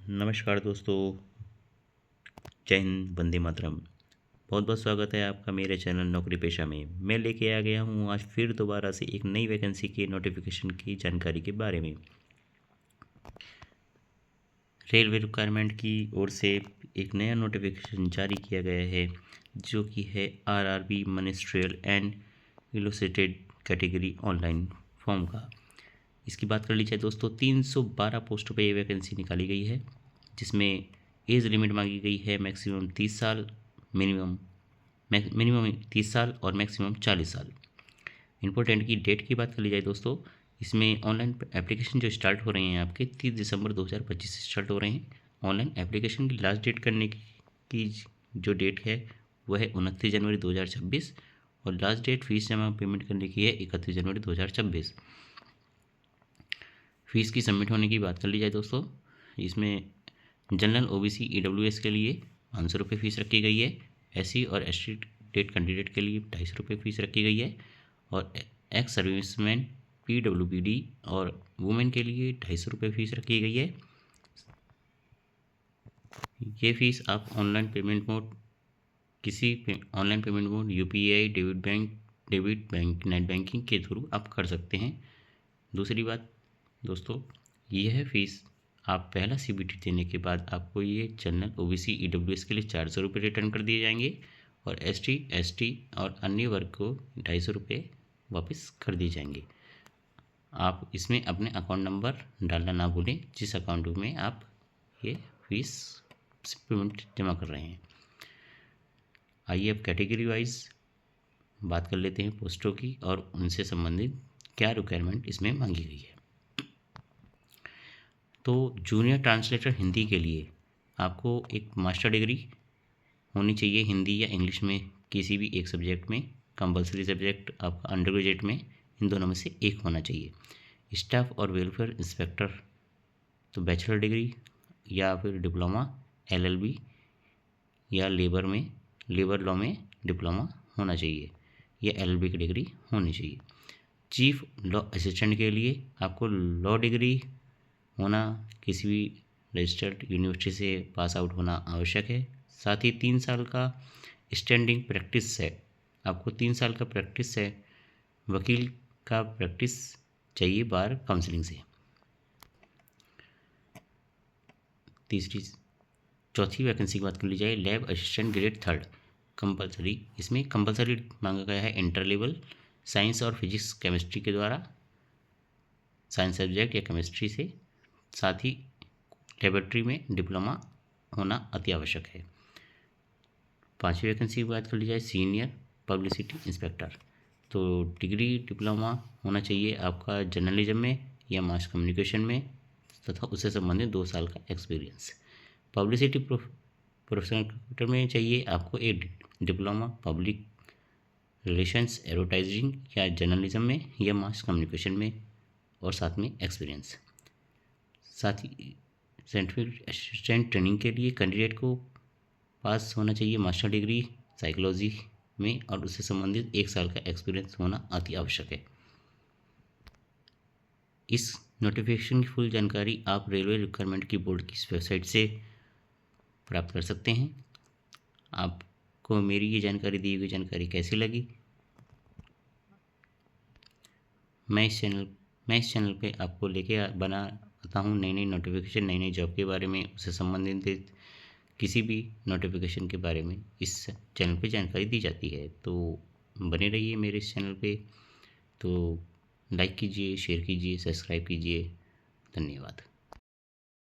नमस्कार दोस्तों। जय हिंद, वंदे मातरम। बहुत बहुत स्वागत है आपका मेरे चैनल नौकरी पेशा में। मैं लेके आ गया हूँ आज फिर दोबारा से एक नई वैकेंसी के नोटिफिकेशन की जानकारी के बारे में। रेलवे रिक्वायरमेंट की ओर से एक नया नोटिफिकेशन जारी किया गया है, जो कि है RRB ministerial and illustrated category online form का। इसकी बात कर ली जाए दोस्तों, 312 पोस्टों पर ये वैकेंसी निकाली गई है, जिसमें एज लिमिट मांगी गई है मैक्सिमम 30 साल, मिनिमम 30 साल और मैक्सिमम 40 साल। इंपॉर्टेंट की डेट की बात कर ली जाए दोस्तों, इसमें ऑनलाइन एप्लीकेशन जो स्टार्ट हो रहे हैं आपके 30 दिसंबर 2025 से स्टार्ट हो रहे हैं। ऑनलाइन एप्लीकेशन की लास्ट डेट करने की जो डेट है वह है 29 जनवरी 2026 और लास्ट डेट फीस जमा पेमेंट करने की है 31 जनवरी 2026। फीस की सबमिट होने की बात कर ली जाए दोस्तों, इसमें जनरल ओबीसी ईडब्ल्यूएस के लिए 500 रुपये फ़ीस रखी गई है। एससी और एसटी स्टेट कैंडिडेट के लिए 250 रुपये फ़ीस रखी गई है और एक्स सर्विसमैन पीडब्ल्यूबीडी और वुमेन के लिए 250 रुपये फ़ीस रखी गई है। ये फ़ीस आप online payment mode UPI, debit bank, net banking के थ्रू आप कर सकते हैं। दूसरी बात दोस्तों, यह फ़ीस आप पहला सीबीटी देने के बाद आपको ये जनरल ओबीसी ईडब्ल्यूएस के लिए 400 रुपये रिटर्न कर दिए जाएंगे और एसटी, एसटी और अन्य वर्ग को 250 रुपये वापस कर दिए जाएंगे। आप इसमें अपने अकाउंट नंबर डालना ना भूलें, जिस अकाउंट में आप ये फीस पेमेंट जमा कर रहे हैं। आइए अब कैटेगरी वाइज बात कर लेते हैं पोस्टों की और उनसे संबंधित क्या रिक्वायरमेंट इसमें मांगी गई है। तो जूनियर ट्रांसलेटर हिंदी के लिए आपको एक मास्टर डिग्री होनी चाहिए हिंदी या इंग्लिश में किसी भी एक सब्जेक्ट में। कंपलसरी सब्जेक्ट आपका अंडर ग्रेजुएट में इन दोनों में से एक होना चाहिए। स्टाफ और वेलफेयर इंस्पेक्टर तो बैचलर डिग्री या फिर डिप्लोमा एलएलबी या लेबर लॉ में डिप्लोमा होना चाहिए या एलएलबी की डिग्री होनी चाहिए। चीफ लॉ असिस्टेंट के लिए आपको लॉ डिग्री होना, किसी भी रजिस्टर्ड यूनिवर्सिटी से पास आउट होना आवश्यक है। साथ ही 3 साल का स्टैंडिंग प्रैक्टिस है, आपको 3 साल का प्रैक्टिस है, वकील का प्रैक्टिस चाहिए बार काउंसलिंग से। चौथी वैकेंसी की बात कर ली जाए, लैब असिस्टेंट ग्रेड 3 कंपलसरी। इसमें कंपलसरी मांगा गया है इंटर लेवल साइंस और फिजिक्स केमिस्ट्री के द्वारा, साइंस सब्जेक्ट या केमिस्ट्री से। साथ ही लेबोरेटरी में डिप्लोमा होना अति आवश्यक है। पांचवी वैकेंसी की बात कर ली जाए, सीनियर पब्लिसिटी इंस्पेक्टर। तो डिग्री डिप्लोमा होना चाहिए आपका जर्नलिज्म में या मास कम्युनिकेशन में तथा उससे संबंधित 2 साल का एक्सपीरियंस। पब्लिसिटी प्रोफेशनल में चाहिए आपको एक डिप्लोमा पब्लिक रिलेशंस, एडवर्टाइजिंग या जर्नलिज्म में या मास कम्युनिकेशन में और साथ में एक्सपीरियंस। साथ ही साइंटिफिक असिस्टेंट ट्रेनिंग के लिए कैंडिडेट को पास होना चाहिए मास्टर डिग्री साइकोलॉजी में और उससे संबंधित 1 साल का एक्सपीरियंस होना अति आवश्यक है। इस नोटिफिकेशन की फुल जानकारी आप रेलवे रिक्वायरमेंट की बोर्ड की वेबसाइट से प्राप्त कर सकते हैं। आपको मेरी ये जानकारी, दी हुई जानकारी कैसी लगी? मैं इस चैनल पे आपको लेके बनाता हूँ नई नोटिफिकेशन, नई जॉब के बारे में, उससे संबंधित किसी भी नोटिफिकेशन के बारे में इस चैनल पे जानकारी दी जाती है। तो बने रहिए मेरे इस चैनल पे। तो लाइक कीजिए, शेयर कीजिए, सब्सक्राइब कीजिए। धन्यवाद।